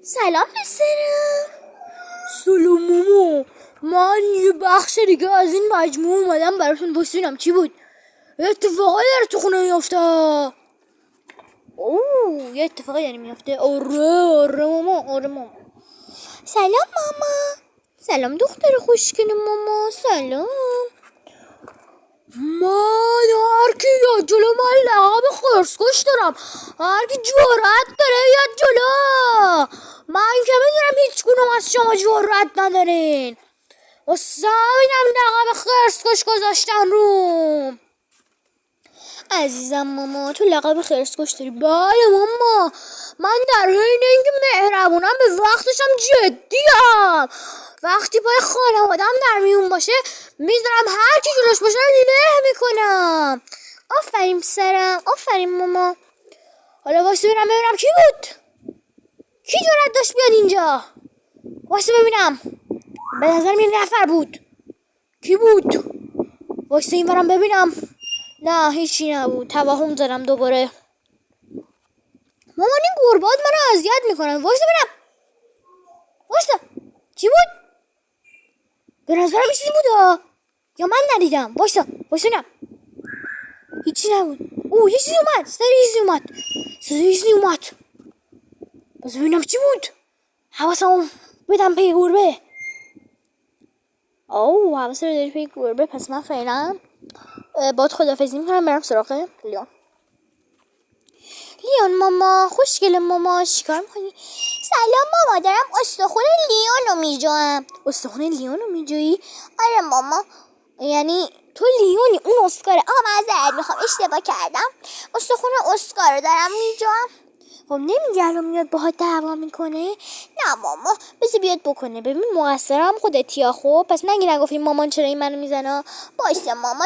سلام پسرم. سلام ماما. من یه بخش دیگه از این مجموعه اومدم براتون ببینم چی بود. اتفاقی داره تو خونه میافته. اوه یه اتفاقی داره میافته. آره ماما. سلام ماما. سلام دختر خوشگل ماما. سلام. من هرکی یاد جلو من لقب خرسکش دارم. هرکی جرأت داره یاد جلو. من که میدونم هیچ کنوم از شما جرأت ندارین. واسه همینم لقب خرسکش گذاشتن روم. عزیزم ماما تو لقب خرسکش داری؟ بله ماما. من در حین اینکه مهربونم به وقتشم جدیم. وقتی پای خانوادم در میون باشه میذارم هر کی جلوش باشه له میکنم. آفرین پسرم. آفرین ماما. حالا واسه ببینم کی بود. کی جرأت داشت بیاد اینجا؟ واسه ببینم. به نظرم یه نفر بود. کی بود؟ واسه این برم ببینم. نه هیچی نبود. توهم زدم دوباره. مامان این گربات منو اذیت میکنن. واسه ببینم. واسه چی بود؟ به نظرم یه چیزی بود یا من ندیدم. واسه ببینم. هیچی نبود. یه چیزی اومد. صدای چیزی اومد. بس ببینم چی بود. حواسمو بدم پی گربه. حواست رو داری پی گربه. پس من فعلا باید خداحافظی میکنم برم سراغ لیون ماما. خوشگل ماما. چیکار میکنی؟ سلام ماما. دارم استخون لیون رو میجوام. استخون لیون رو میجویی؟ آره ماما. یعنی تو لیونی؟ اون اسکاره. معذرت میخوام اشتباه کردم. استخون اسکار رو دارم میجوام. خب نمیگه الان میاد باهات دعوا میکنه؟ نه ماما. بذار بیاد بکنه. ببین مقصرم خودتی. خب پس نگی نگفتیم مامان چرا این منو میزنه. باشه ماما.